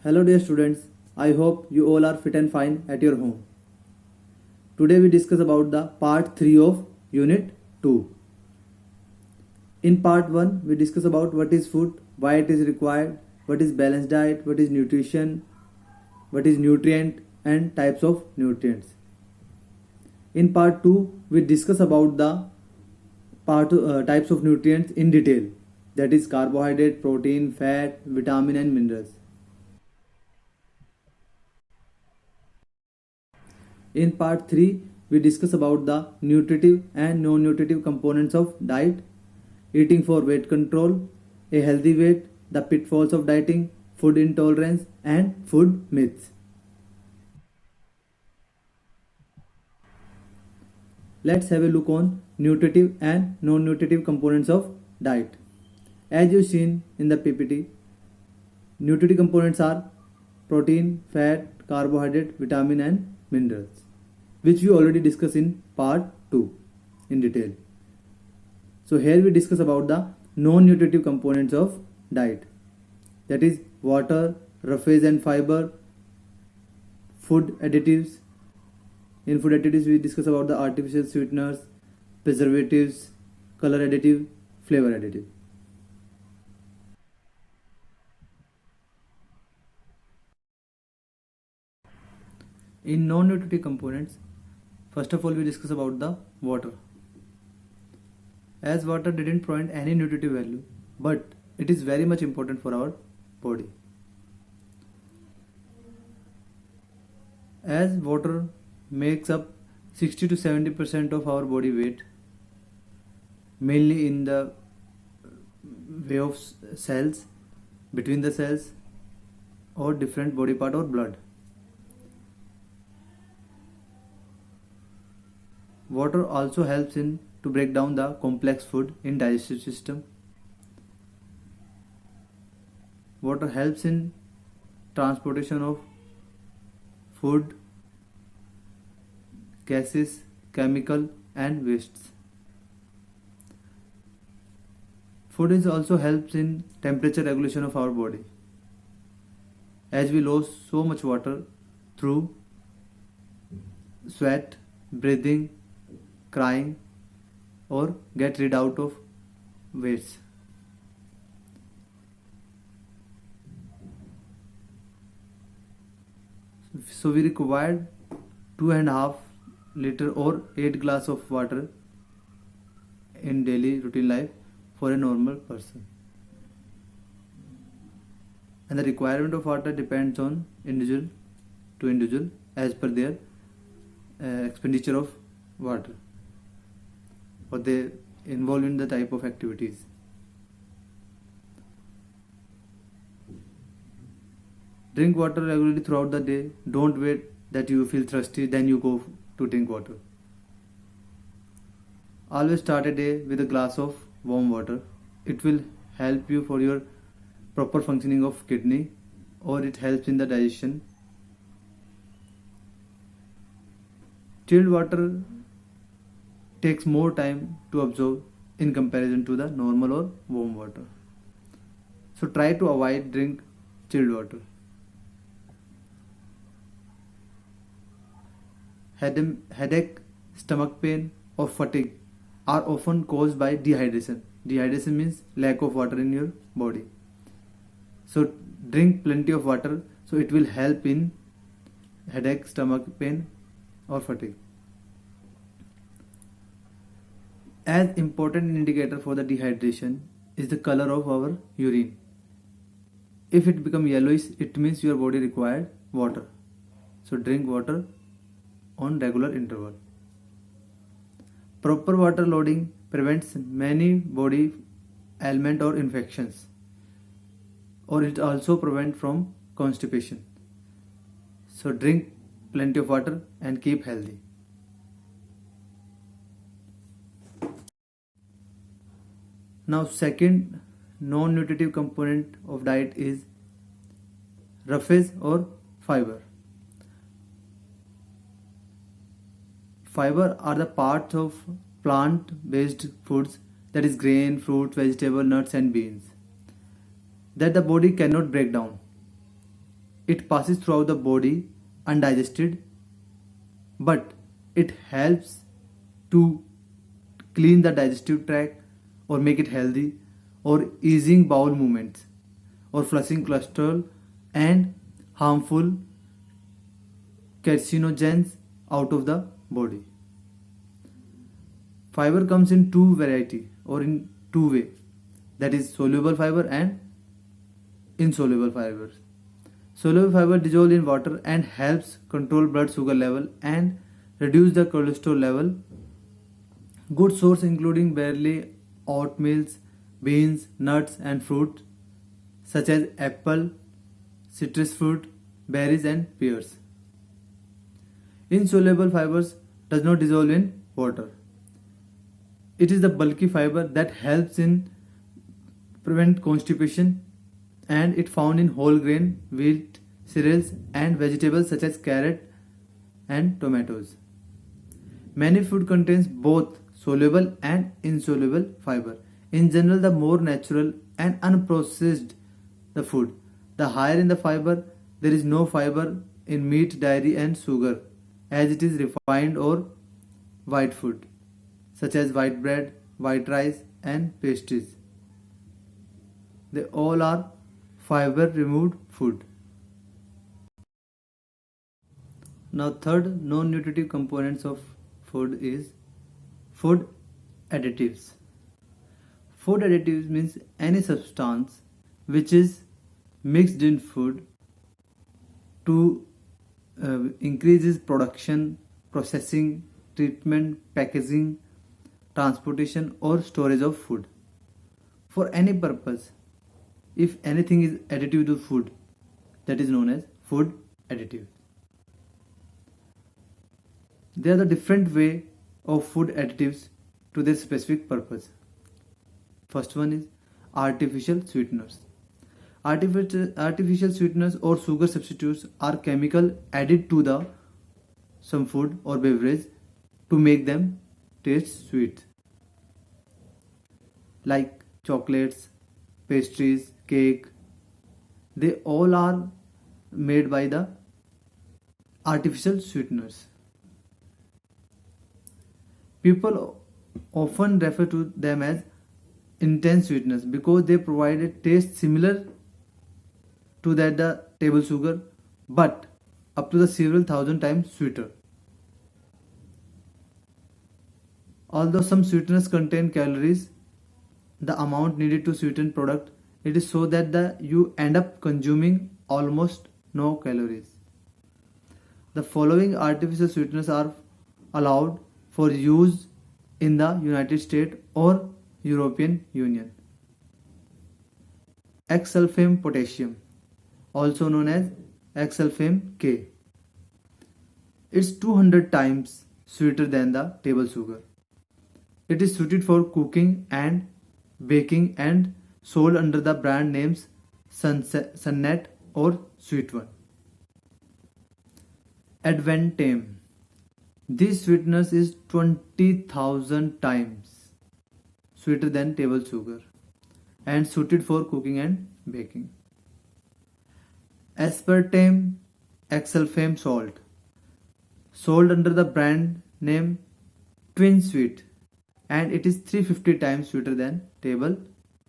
Hello dear students, I hope you all are fit and fine at your home. Today we discuss about the part 3 of unit 2. In part 1 we discuss about what is food, why it is required, what is balanced diet, what is nutrition, what is nutrient and types of nutrients. In part 2 we discuss about the types of nutrients in detail, that is carbohydrate, protein, fat, vitamin and minerals. In part 3, we discuss about the nutritive and non-nutritive components of diet, eating for weight control, a healthy weight, the pitfalls of dieting, food intolerance and food myths. Let's have a look on nutritive and non-nutritive components of diet. As you've seen in the PPT, nutritive components are protein, fat, carbohydrate, vitamin and minerals, which we already discussed in part 2 in detail. So here we discuss about the non-nutritive components of diet, that is water, roughage and fiber, food additives. In food additives we discuss about the artificial sweeteners, preservatives, color additive, flavor additive. In non-nutritive components, first of all we discuss about the water. As water didn't provide any nutritive value, but it is very much important for our body. As water makes up 60 to 70% of our body weight, mainly in the way of cells, between the cells or different body part or blood. Water also helps in to break down the complex food in digestive system. Water helps in transportation of food, gases, chemical and wastes. Food is also helps in temperature regulation of our body, as we lose so much water through sweat, breathing, crying or get rid out of waste. So we require 2.5 liter or 8 glass of water in daily routine life for a normal person. And the requirement of water depends on individual to individual as per their expenditure of water, or they involve in the type of activities. Drink water regularly throughout the day. Don't wait that you feel thirsty then you go to drink water. Always start a day with a glass of warm water. It will help you for your proper functioning of kidney, or it helps in the digestion. Chilled water takes more time to absorb in comparison to the normal or warm water. So try to avoid drink chilled water. Headache, stomach pain or fatigue are often caused by dehydration. Dehydration means lack of water in your body. So drink plenty of water, so it will help in headache, stomach pain or fatigue. As important indicator for the dehydration is the color of our urine. If it becomes yellowish, it means your body required water. So drink water on regular interval. Proper water loading prevents many body ailment or infections, or it also prevents from constipation. So drink plenty of water and keep healthy. Now second non-nutritive component of diet is roughage or fiber. Fiber are the parts of plant-based foods, that is grain, fruit, vegetable, nuts and beans, that the body cannot break down. it passes throughout the body undigested, but it helps to clean the digestive tract or make it healthy, or easing bowel movements, or flushing cholesterol and harmful carcinogens out of the body. Fiber comes in two variety or in two way, that is soluble fiber and insoluble fibers. Soluble fiber dissolve in water and helps control blood sugar level and reduce the cholesterol level. Good source including barley, oatmeals, beans, nuts and fruit such as apple, citrus fruit, berries and pears. Insoluble fibers does not dissolve in water. It is the bulky fiber that helps in prevent constipation, and it found in whole grain, wheat, cereals and vegetables such as carrot and tomatoes. Many food contains both soluble and insoluble fiber. In general, the more natural and unprocessed the food, the higher in the fiber. There is no fiber in meat, dairy and sugar, as it is refined or white food such as white bread, white rice and pastries. They all are fiber removed food. Now third non-nutritive components of food is food additives. Food additives means any substance which is mixed in food to increases production, processing, treatment, packaging, transportation or storage of food. For any purpose, if anything is additive to food, that is known as food additive. There are the different way of food additives to their specific purpose. First one is artificial sweeteners. Artificial sweeteners or sugar substitutes are chemical added to the some food or beverage to make them taste sweet, like chocolates, pastries, cake. They all are made by the artificial sweeteners. People often refer to them as intense sweeteners because they provide a taste similar to that the table sugar, but up to the several thousand times sweeter. Although some sweeteners contain calories, the amount needed to sweeten product, it is so that you end up consuming almost no calories. The following artificial sweeteners are allowed for use in the United States or European Union. X-sulfame potassium, also known as X-sulfame K. It's 200 times sweeter than the table sugar. It is suited for cooking and baking and sold under the brand names Sunnet or Sweet One. Advantame. This sweetness is 20,000 times sweeter than table sugar and suited for cooking and baking. Aspartame X-sulfame salt, sold under the brand name Twin Sweet, and it is 350 times sweeter than table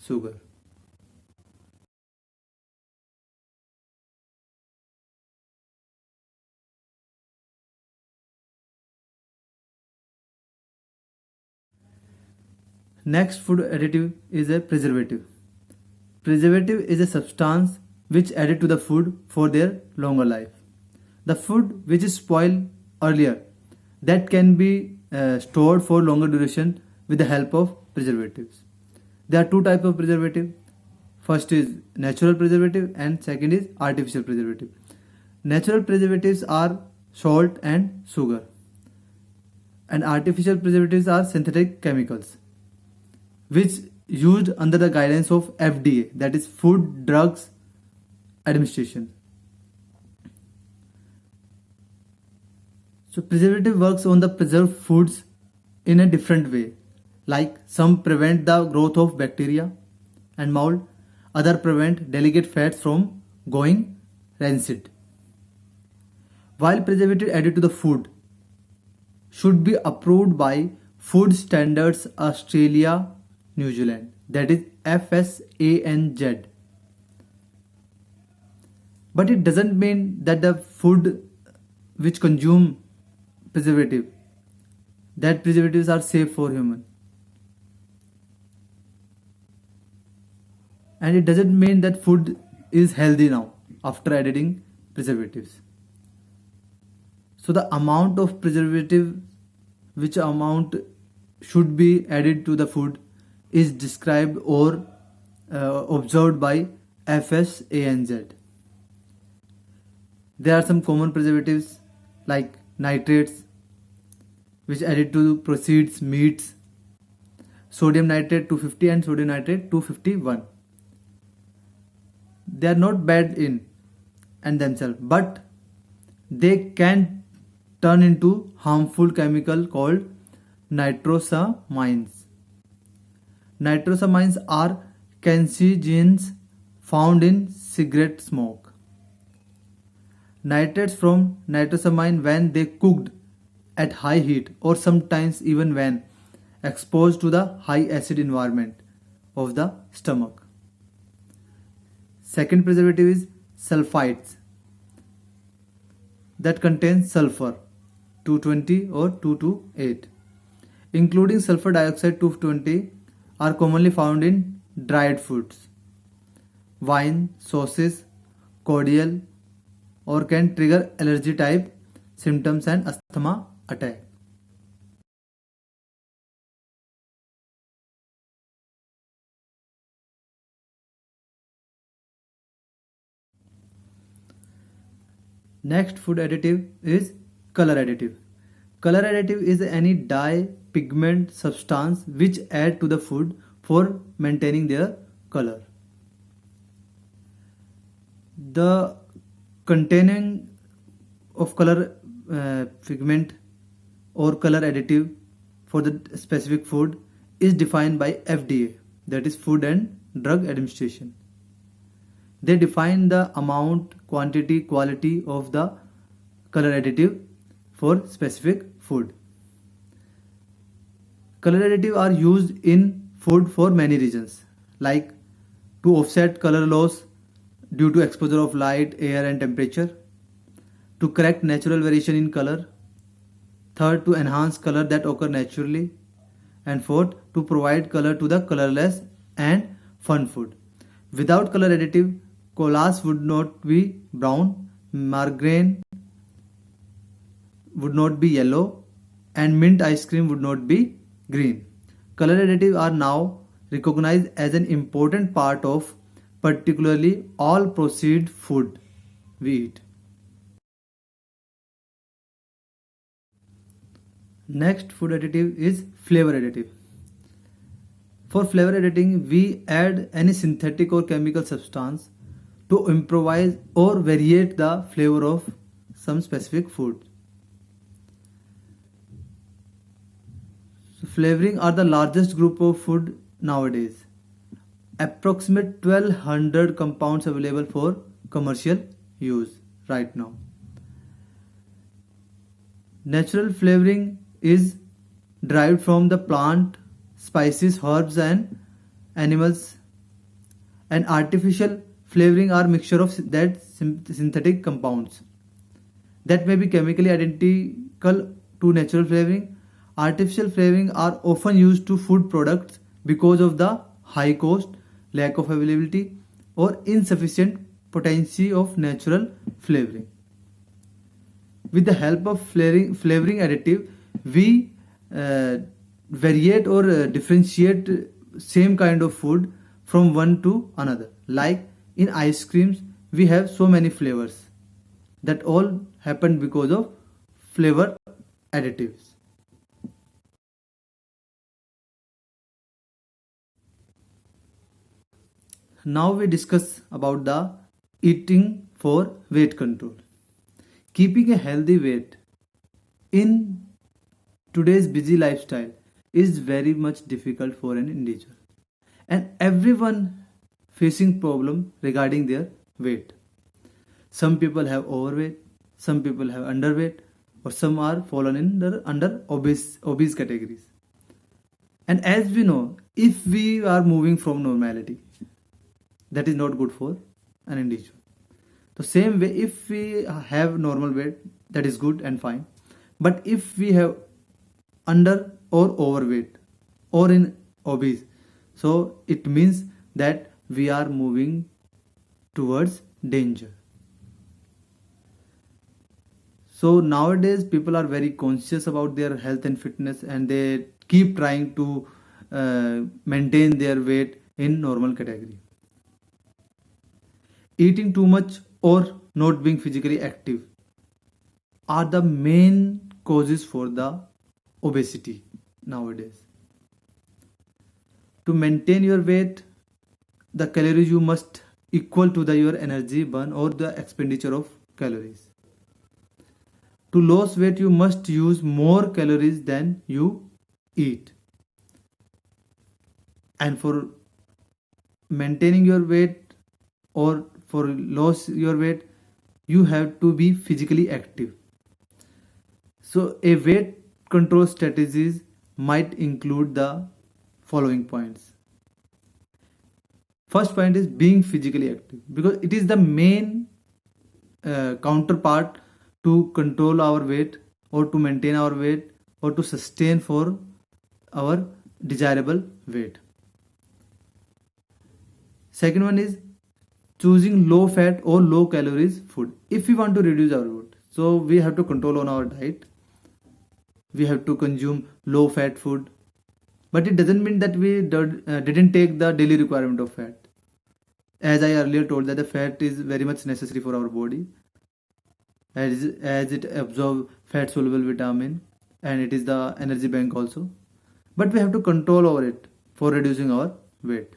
sugar. Next food additive is a preservative. Preservative is a substance which added to the food for their longer life. The food which is spoiled earlier, that can be stored for longer duration with the help of preservatives. There are two types of preservative. First is natural preservative and second is artificial preservative. Natural preservatives are salt and sugar, and artificial preservatives are synthetic chemicals which used under the guidance of FDA, that is Food Drugs Administration. So preservative works on the preserved foods in a different way. Like some prevent the growth of bacteria and mold, other prevent delicate fats from going rancid. While preservative added to the food should be approved by Food Standards Australia New Zealand, that is FSANZ. But it doesn't mean that the food which consume preservative, that preservatives are safe for human. And it doesn't mean that food is healthy now after adding preservatives. So the amount of preservative, which amount should be added to the food, is described or observed by FSANZ. There are some common preservatives like nitrates, which added to proceeds meats, sodium nitrate 250 and sodium nitrate 251. They are not bad in and themselves, but they can turn into harmful chemical called nitrosamines. Nitrosamines are carcinogens found in cigarette smoke. Nitrates from nitrosamine, when they cooked at high heat or sometimes even when exposed to the high acid environment of the stomach. Second preservative is sulfites that contain sulfur 220 or 228, including sulfur dioxide 220, are commonly found in dried foods, wine, sauces, cordial, or can trigger allergy type symptoms and asthma attack. Next food additive is color additive. Color additive is any dye, pigment, substance which add to the food for maintaining their color. The containing of color pigment or color additive for the specific food is defined by FDA, that is Food and Drug Administration. They define the amount, quantity, quality of the color additive for specific food. Color additive are used in food for many reasons, like to offset color loss due to exposure of light, air and temperature, to correct natural variation in color, third, to enhance color that occur naturally, and fourth, to provide color to the colorless and fun food. Without color additive, colas would not be brown, margarine would not be yellow, and mint ice cream would not be green. Color additives are now recognized as an important part of particularly all processed food we eat. Next food additive is flavor additive. For flavor editing, we add any synthetic or chemical substance to improvise or variate the flavor of some specific food. So flavoring are the largest group of food nowadays. Approximate 1200 compounds available for commercial use right now. Natural flavoring is derived from the plant, spices, herbs and animals, and artificial flavoring are mixture of that synthetic compounds that may be chemically identical to natural flavoring. Artificial flavoring are often used to food products because of the high cost, lack of availability or insufficient potency of natural flavoring. With the help of flavoring additive, we variate or differentiate same kind of food from one to another. Like in ice creams, we have so many flavors. That all happened because of flavor additives. Now we discuss about the eating for weight control. Keeping a healthy weight in today's busy lifestyle is very much difficult for an individual, and everyone facing problem regarding their weight. Some people have overweight, some people have underweight, or some are fallen in the under obese categories. And as we know, if we are moving from normality, that is not good for an individual. The same way, if we have normal weight, that is good and fine. But if we have under or overweight or in obese, so it means that we are moving towards danger. So nowadays people are very conscious about their health and fitness, and they keep trying to maintain their weight in normal category. Eating too much or not being physically active are the main causes for the obesity nowadays. To maintain your weight, the calories you must equal to your energy burn or the expenditure of calories. To lose weight, you must use more calories than you eat. And for maintaining your weight or for lose your weight, you have to be physically active. So a weight control strategies might include the following points. First point is being physically active, because it is the main counterpart to control our weight or to maintain our weight or to sustain for our desirable weight. Second one is choosing low fat or low calories food. If we want to reduce our weight, so we have to control on our diet. We have to consume low fat food, but it doesn't mean that we didn't take the daily requirement of fat. As I earlier told, that the fat is very much necessary for our body, as it absorbs fat soluble vitamin, and it is the energy bank also. But we have to control over it for reducing our weight.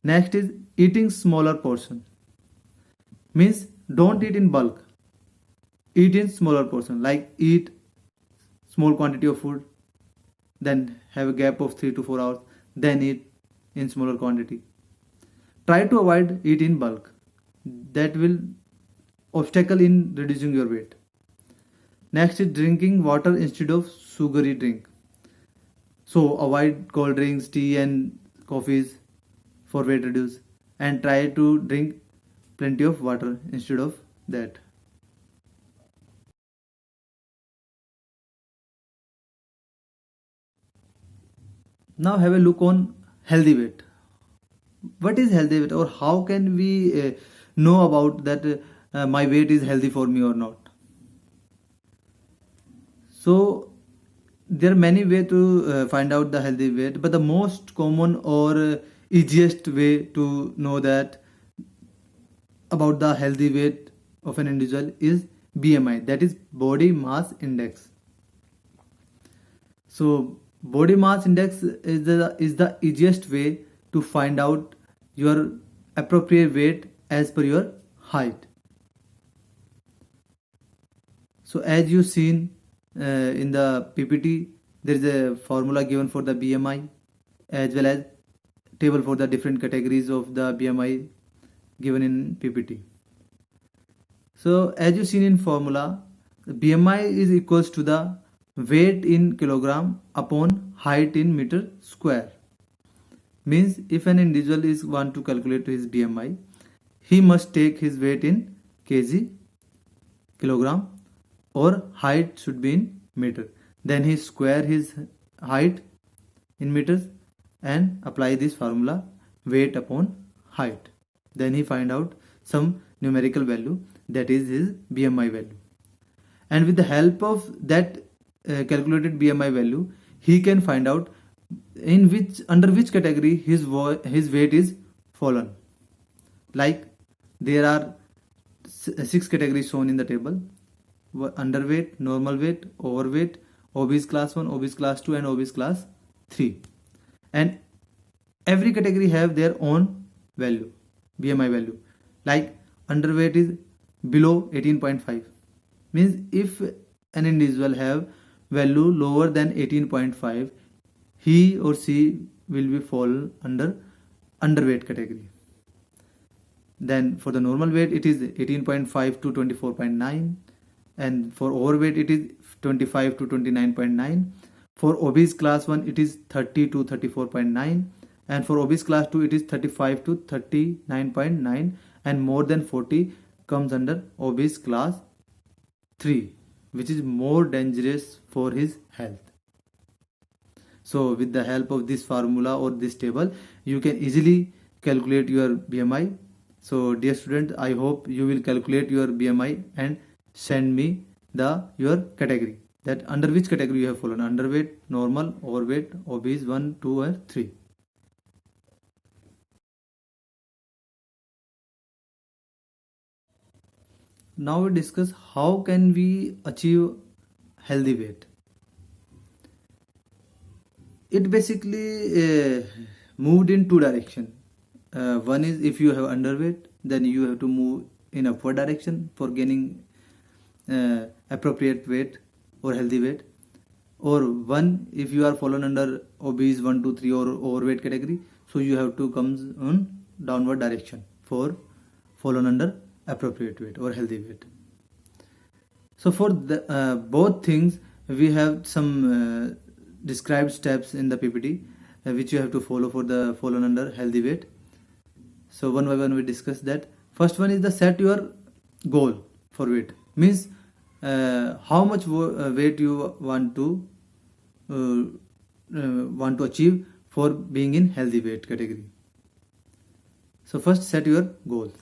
Next is eating smaller portion. Means don't eat in bulk. Eat in smaller portion. Like eat small quantity of food, then have a gap of 3 to 4 hours, then eat in smaller quantity. Try to avoid eat in bulk. That will obstacle in reducing your weight. Next is drinking water instead of sugary drink. So avoid cold drinks, tea and coffees for weight reduce, and try to drink plenty of water instead of that. Now have a look on healthy weight. What is healthy weight, or how can we know about that my weight is healthy for me or not? So there are many ways to find out the healthy weight, but the most common or easiest way to know that about the healthy weight of an individual is BMI, that is body mass index. So body mass index is the easiest way to find out your appropriate weight as per your height. So as you seen in the PPT, there is a formula given for the BMI, as well as table for the different categories of the BMI given in PPT. So as you seen in formula, the BMI is equals to the weight in kilogram upon height in meter square. Means if an individual is want to calculate his BMI, he must take his weight in kg, kilogram, or height should be in meter. Then he square his height in meters and apply this formula, weight upon height. Then he find out some numerical value, that is his BMI value. And with the help of that calculated BMI value, he can find out under which category his weight is fallen. Like there are 6 categories shown in the table: underweight, normal weight, overweight, obese class 1, obese class 2, and obese class 3. And every category have their own value, BMI value. Like underweight is below 18.5. Means if an individual have value lower than 18.5, he or she will be fall under underweight category. Then for the normal weight it is 18.5 to 24.9, and for overweight it is 25 to 29.9. For obese class 1 it is 30 to 34.9, and for obese class 2 it is 35 to 39.9, and more than 40 comes under obese class 3, which is more dangerous for his health. So with the help of this formula or this table, you can easily calculate your BMI. So dear student, I hope you will calculate your BMI and send me your category, that under which category you have fallen: underweight, normal, overweight, obese 1, 2 and 3. Now we discuss how can we achieve healthy weight. It basically moved in two direction. One is, if you have underweight, then you have to move in upward direction for gaining appropriate weight or healthy weight. Or one, if you are fallen under obese 1, 2, 3 or overweight category, so you have to come on downward direction for fallen under appropriate weight or healthy weight. So for the both things, we have some described steps in the PPT which you have to follow for the fallen under healthy weight. So one by one we discuss that. First one is the set your goal for weight. Means how much weight you want to achieve for being in healthy weight category. So first set your goals,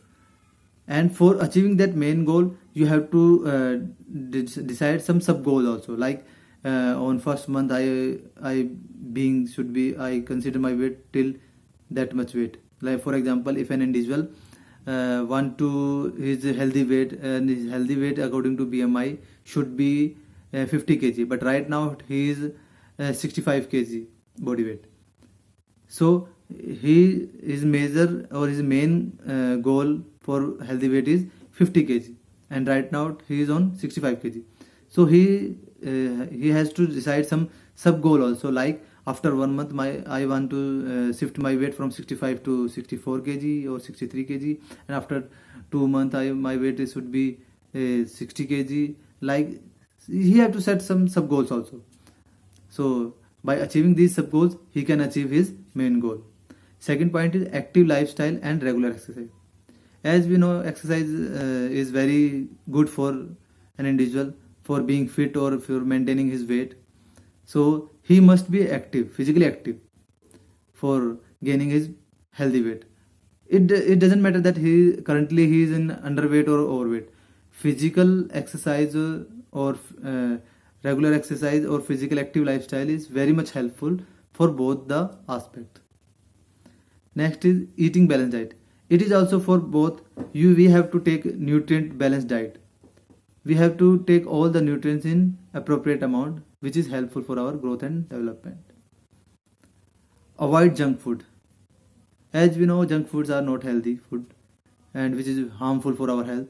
and for achieving that main goal you have to decide some sub goals also. Like on first month I consider my weight till that much weight. Like for example, if an individual want to his healthy weight, and his healthy weight according to BMI should be 50 kg, but right now he is 65 kg body weight. So his measure or his main goal for healthy weight is 50 kg, and right now he is on 65 kg. So he has to decide some sub goal also, like after 1 month I want to shift my weight from 65 to 64 kg or 63 kg, and after 2 months my weight should be 60 kg. Like he have to set some sub goals also. So by achieving these sub goals he can achieve his main goal. Second point is active lifestyle and regular exercise. As we know, exercise is very good for an individual for being fit or for maintaining his weight. So he must be active, physically active, for gaining his healthy weight. It doesn't matter that he currently is in underweight or overweight. Physical exercise or regular exercise or physical active lifestyle is very much helpful for both the aspects. Next is eating balanced diet. It is also for both. We have to take nutrient balanced diet. We have to take all the nutrients in appropriate amount, which is helpful for our growth and development. Avoid junk food. As we know, junk foods are not healthy food, and which is harmful for our health.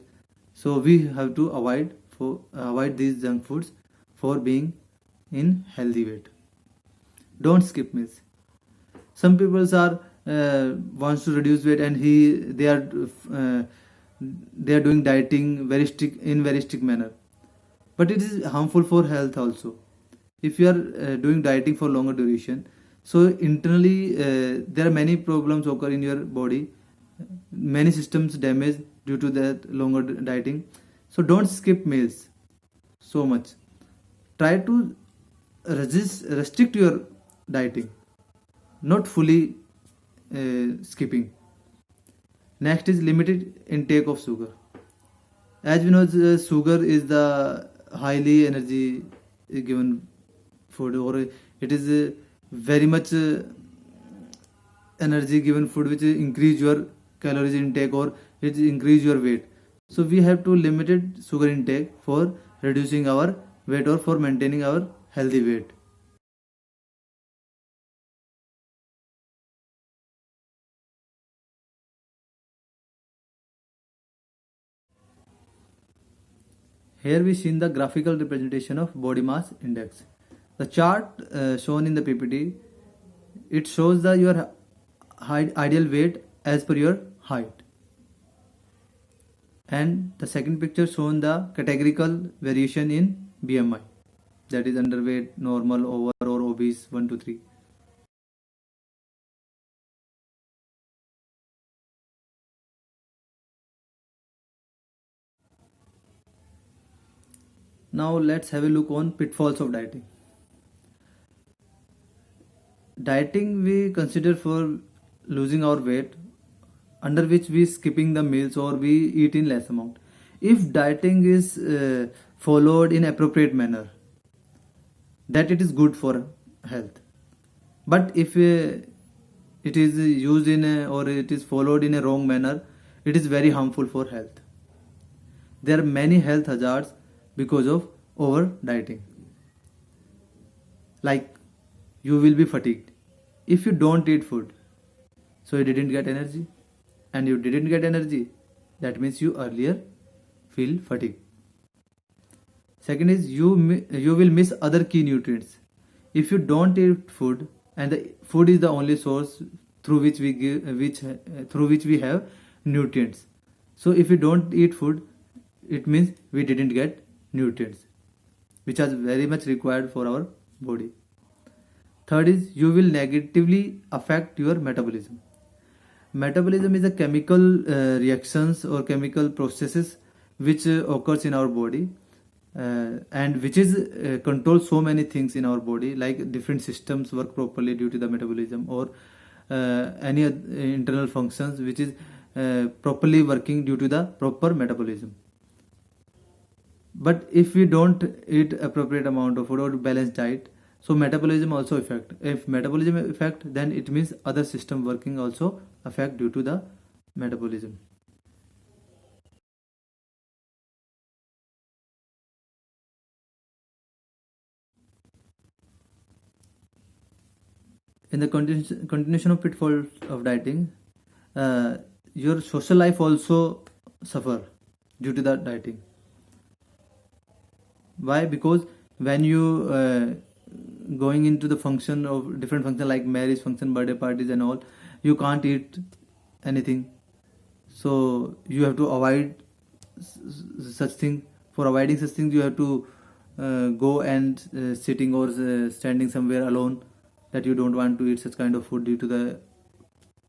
So we have to avoid these junk foods for being in healthy weight. Don't skip meals. Some people are wants to reduce weight, and they are doing dieting in very strict manner, but it is harmful for health also. If you are doing dieting for longer duration, so internally there are many problems occur in your body, many systems damage due to that longer dieting. So don't skip meals so much. Try to restrict your dieting, not fully skipping. Next is limited intake of sugar. As we know, the sugar is the highly energy given food, or it is very much energy given food which increase your calories intake or it increase your weight. So we have to limited sugar intake for reducing our weight or for maintaining our healthy weight. Here we seen the graphical representation of body mass index. The chart shown in the PPT, it shows your ideal weight as per your height. And the second picture shown the categorical variation in BMI, that is underweight, normal, over or obese 1 to 3. Now let's have a look on pitfalls of dieting. Dieting we consider for losing our weight, under which we skipping the meals or we eat in less amount. If dieting is followed in appropriate manner, that it is good for health. But if it is used in or it is followed in a wrong manner, it is very harmful for health. There are many health hazards because of over dieting. Like, you will be fatigued if you don't eat food, so you didn't get energy, and you didn't get energy, that means you earlier feel fatigue. Second is you will miss other key nutrients if you don't eat food, and the food is the only source through which we give through which we have nutrients. So if we don't eat food, it means we didn't get nutrients, which are very much required for our body. Third is you will negatively affect your metabolism. Metabolism is a chemical reactions or chemical processes which occurs in our body, and which is controls so many things in our body, like different systems work properly due to the metabolism, or any internal functions which is properly working due to the proper metabolism. But if we don't eat appropriate amount of food or balanced diet, so metabolism also affect. If metabolism affect, then it means other system working also affect due to the metabolism. In the continuation of pitfalls of dieting, your social life also suffer due to the dieting. Why? Because when you going into the function of different function like marriage function, birthday parties and all, you can't eat anything, so you have to avoid such thing. For avoiding such things, you have to go and sitting or standing somewhere alone, that you don't want to eat such kind of food due to the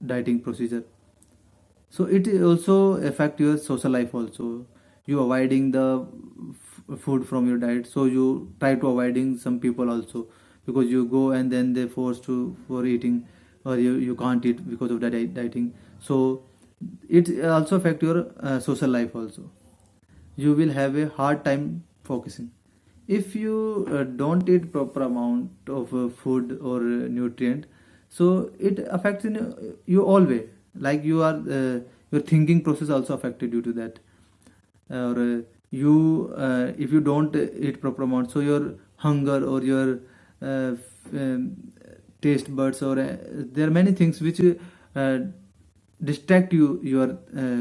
dieting procedure. So it also affect your social life also. You avoiding the food from your diet, so you try to avoiding some people also, because you go and then they force to for eating, or you can't eat because of the dieting. So it also affect your social life also. You will have a hard time focusing if you don't eat proper amount of food or nutrient. So it affects in you all way, like you are your thinking process also affected due to that. Or you if you don't eat proper amount, so your hunger or your taste buds, or there are many things which distract your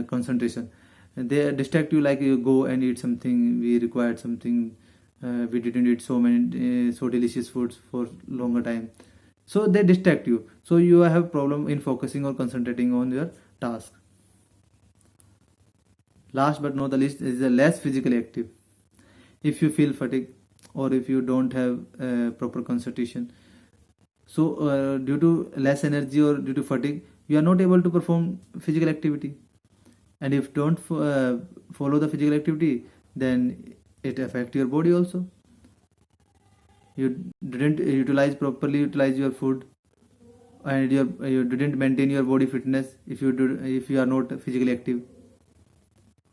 concentration. They distract you, like you go and eat something, we required something, we didn't eat so many so delicious foods for longer time, so they distract you, so you have problem in focusing or concentrating on your task. Last but not the least is the less physically active. If you feel fatigue, or if you don't have proper concentration, so due to less energy or due to fatigue, you are not able to perform physical activity. And if don't follow the physical activity, then it affect your body also. You didn't utilize your food, and you didn't maintain your body fitness if you are not physically active.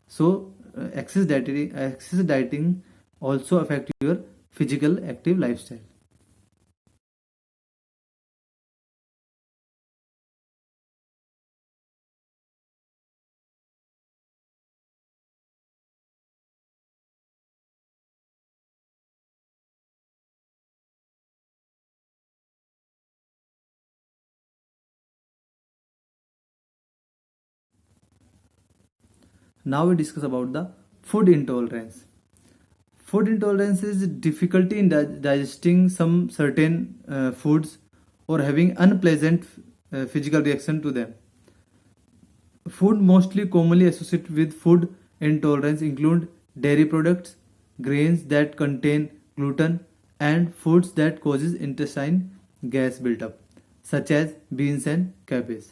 So excess dieting also affect your physical active lifestyle. Now we discuss about the food intolerance. Food intolerance is difficulty in digesting some certain foods, or having unpleasant physical reaction to them. Food mostly commonly associated with food intolerance include dairy products, grains that contain gluten, and foods that causes intestine gas buildup, such as beans and cabbage.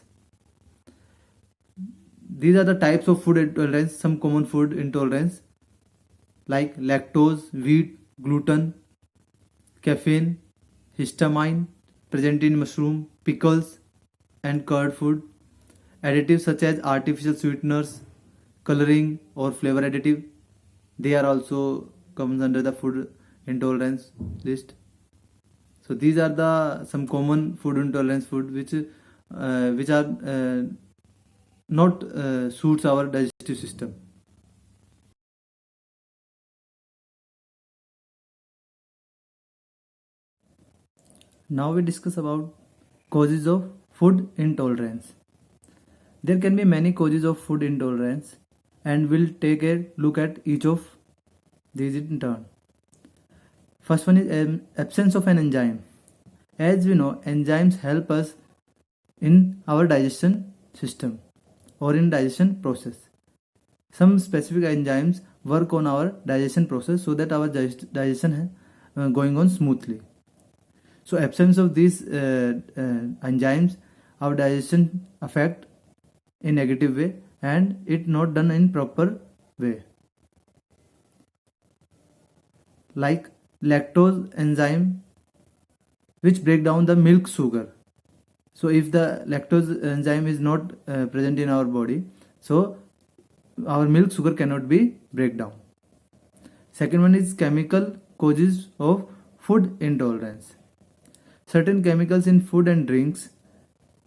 These are the types of food intolerance, some common food intolerance like lactose, wheat, gluten, caffeine, histamine present in mushroom, pickles, and curd food, additives such as artificial sweeteners, coloring, or flavor additive. They are also comes under the food intolerance list. So these are the some common food intolerance food which are not suits our digestive system. Now we discuss about causes of food intolerance. There can be many causes of food intolerance, and we'll take a look at each of these in turn. First one is absence of an enzyme. As we know, enzymes help us in our digestion system or in digestion process. Some specific enzymes work on our digestion process so that our digestion going on smoothly. So absence of these enzymes, our digestion affect in negative way and it not done in proper way. Like lactose enzyme which break down the milk sugar. So if the lactose enzyme is not present in our body, so our milk sugar cannot be break down. Second one is chemical causes of food intolerance. Certain chemicals in food and drinks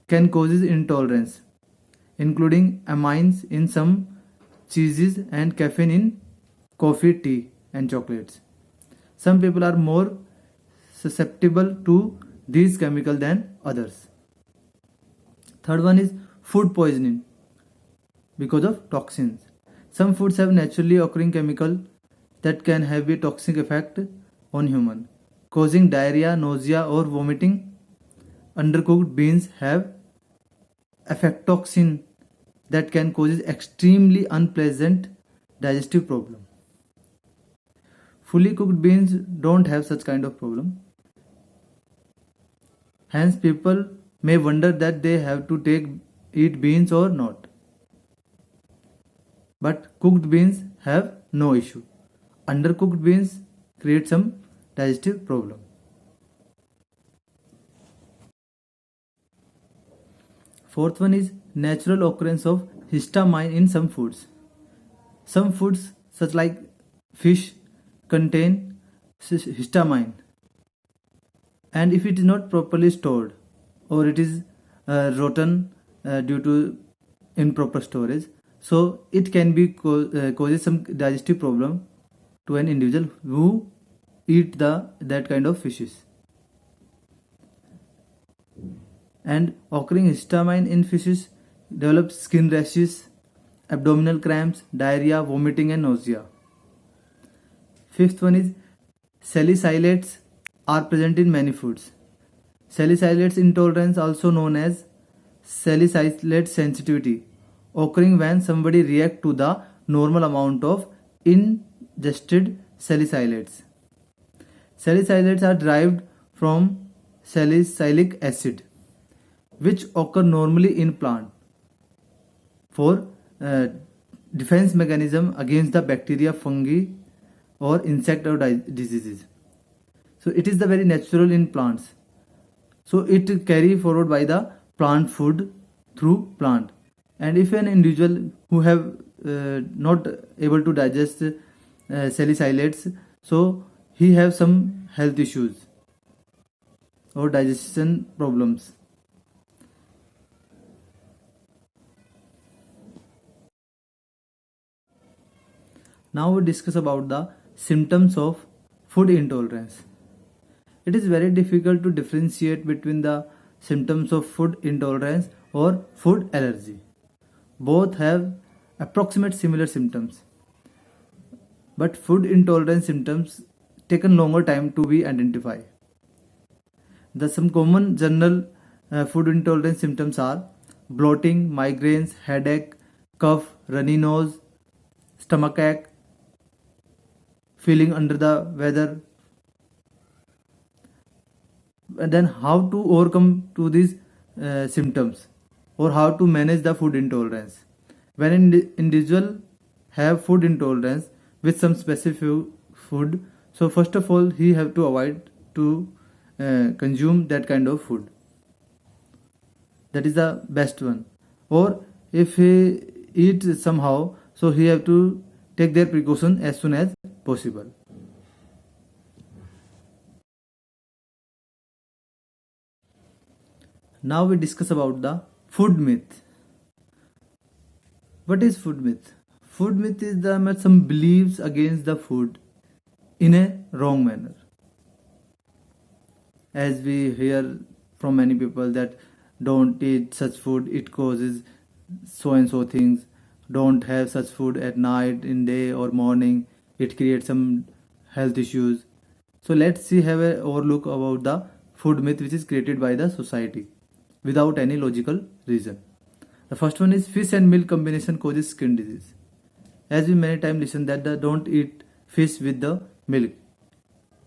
can cause intolerance, including amines in some cheeses and caffeine in coffee, tea, and chocolates. Some people are more susceptible to these chemicals than others. Third one is food poisoning because of toxins. Some foods have naturally occurring chemical that can have a toxic effect on human, causing diarrhea, nausea, or vomiting. Undercooked beans have aflatoxin that can cause extremely unpleasant digestive problem. Fully cooked beans don't have such kind of problem. Hence, people may wonder that they have to eat beans or not. But cooked beans have no issue. Undercooked beans create some digestive problem. Fourth one is natural occurrence of histamine in some foods. Some foods such like fish contain histamine, and if it is not properly stored or it is rotten due to improper storage, so it can be causes some digestive problem to an individual who eat that kind of fishes. And occurring histamine in fishes develops skin rashes, abdominal cramps, diarrhea, vomiting, and nausea. Fifth one is salicylates are present in many foods. Salicylates intolerance, also known as salicylate sensitivity, occurring when somebody react to the normal amount of ingested salicylates. Salicylates are derived from salicylic acid, which occur normally in plant for defense mechanism against the bacteria, fungi, or insect or diseases. So it is the very natural in plants. So it carry forward by the plant food through plant. And if an individual who have not able to digest salicylates, so he have some health issues or digestion problems. Now we discuss about the symptoms of food intolerance. It is very difficult to differentiate between the symptoms of food intolerance or food allergy. Both have approximate similar symptoms, but food intolerance symptoms taken longer time to be identified. Some common general food intolerance symptoms are bloating, migraines, headache, cough, runny nose, stomach ache, feeling under the weather. And then how to overcome to these symptoms, or how to manage the food intolerance. When an individual have food intolerance with some specific food, so first of all he have to avoid to consume that kind of food. That is the best one. Or if he eat somehow, so he have to take their precaution as soon as possible. Now we discuss about the food myth. What is food myth? Food myth is the some beliefs against the food in a wrong manner. As we hear from many people that don't eat such food, it causes so and so things. Don't have such food at night, in day or morning, it creates some health issues. So let's see have a overlook about the food myth which is created by the society without any logical reason. The first one is fish and milk combination causes skin disease. As we many times listen that the don't eat fish with the milk,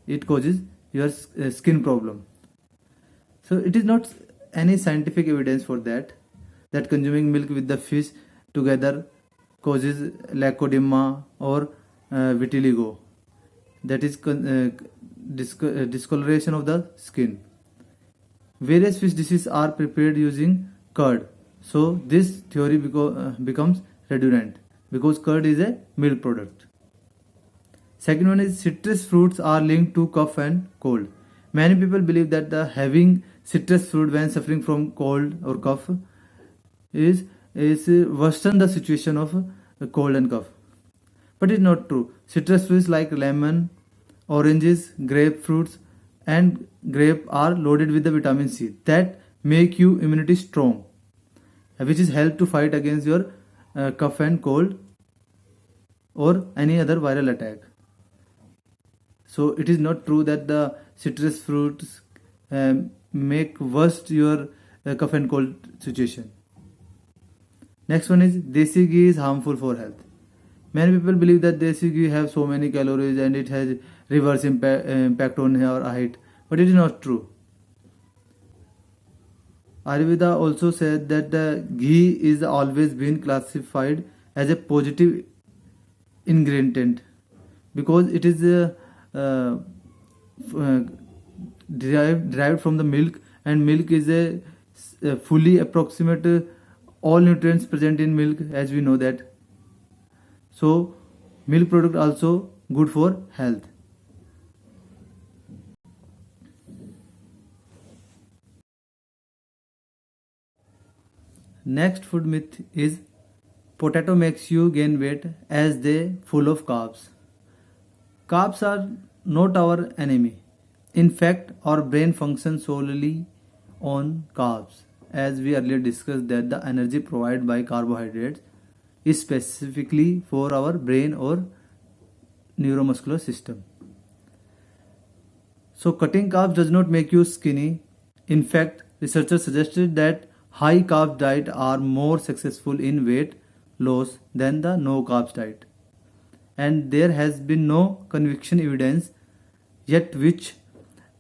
it causes your skin problem. So it is not any scientific evidence for that consuming milk with the fish together causes leukodema or vitiligo, that is discoloration of the skin. Various fish dishes are prepared using curd, so this theory becomes redundant because curd is a milk product. Second one is citrus fruits are linked to cough and cold. Many people believe that the having citrus fruit when suffering from cold or cough is worsen the situation of cold and cough. But it's not true. Citrus fruits like lemon, oranges, grapefruits, and grape are loaded with the vitamin C that make you immunity strong, which is help to fight against your cough and cold or any other viral attack. So it is not true that the citrus fruits make worse your cough and cold situation. Next one is desi ghee is harmful for health. Many people believe that desi ghee have so many calories and it has reverse impact on our height, but it is not true. Ayurveda also said that the ghee is always been classified as a positive ingredient because it is derived from the milk, and milk is a fully approximate all nutrients present in milk, as we know that. So milk product also good for health. Next food myth is potato makes you gain weight as they full of carbs. Carbs are not our enemy. In fact, our brain functions solely on carbs. As we earlier discussed that the energy provided by carbohydrates is specifically for our brain or neuromuscular system. So cutting carbs does not make you skinny. In fact, researchers suggested that high carb diet are more successful in weight loss than the no carbs diet. And there has been no conviction evidence yet which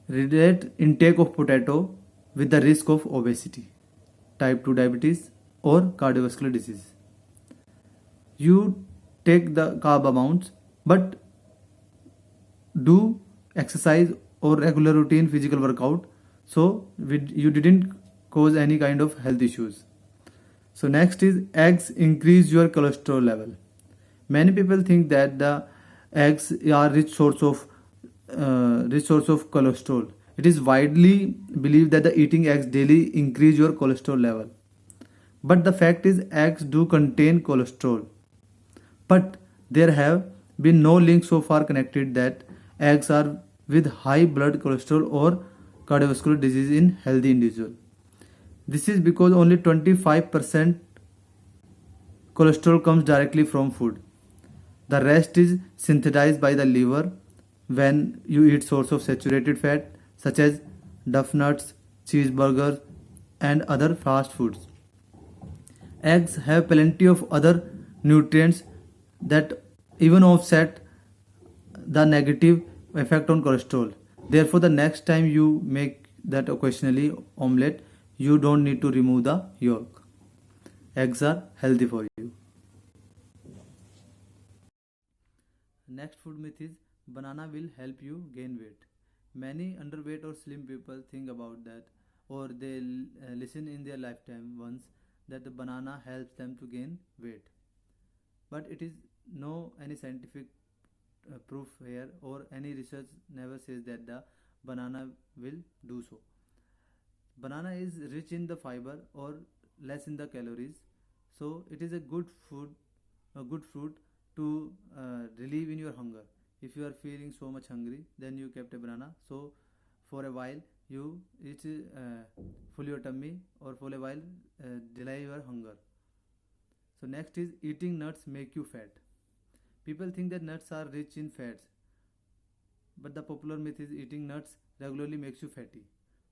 relate intake of potato with the risk of obesity, type 2 diabetes or cardiovascular disease. You take the carb amounts but do exercise or regular routine physical workout, so you didn't cause any kind of health issues. So next is eggs increase your cholesterol level. Many people think that the eggs are rich source of cholesterol. It is widely believed that the eating eggs daily increase your cholesterol level. But the fact is eggs do contain cholesterol. But there have been no link so far connected that eggs are with high blood cholesterol or cardiovascular disease in healthy individual. This is because only 25% cholesterol comes directly from food. The rest is synthesized by the liver when you eat source of saturated fat such as duff nuts, cheeseburgers and other fast foods. Eggs have plenty of other nutrients that even offset the negative effect on cholesterol. Therefore, the next time you make that occasionally omelette, you don't need to remove the yolk. Eggs are healthy for you. Next food myth is banana will help you gain weight. Many underweight or slim people think about that, or they listen in their lifetime once that the banana helps them to gain weight. But it is no any scientific proof here, or any research never says that the banana will do so. Banana is rich in the fiber or less in the calories, so it is a good fruit to relieve in your hunger. If you are feeling so much hungry, then you kept a banana. So for a while you eat full your tummy, or for a while delay your hunger. So next is eating nuts make you fat. People think that nuts are rich in fats, but the popular myth is eating nuts regularly makes you fatty.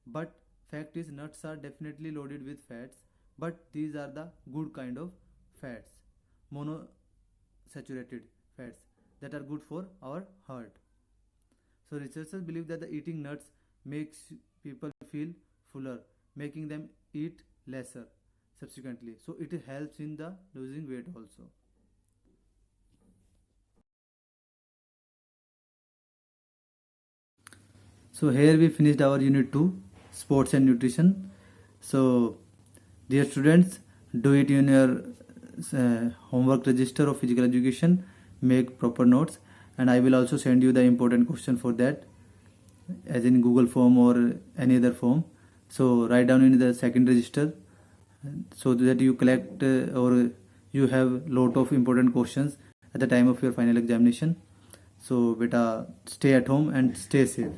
But fact is nuts are definitely loaded with fats, but these are the good kind of fats, monosaturated fats that are good for our heart. So researchers believe that the eating nuts makes people feel fuller, making them eat lesser subsequently. So it helps in the losing weight also. So here we finished our unit 2, sports and nutrition. So dear students, do it in your homework register of physical education, make proper notes, and I will also send you the important question for that, as in Google form or any other form. So write down in the second register, so that you collect or you have lot of important questions at the time of your final examination. So beta, stay at home and stay safe.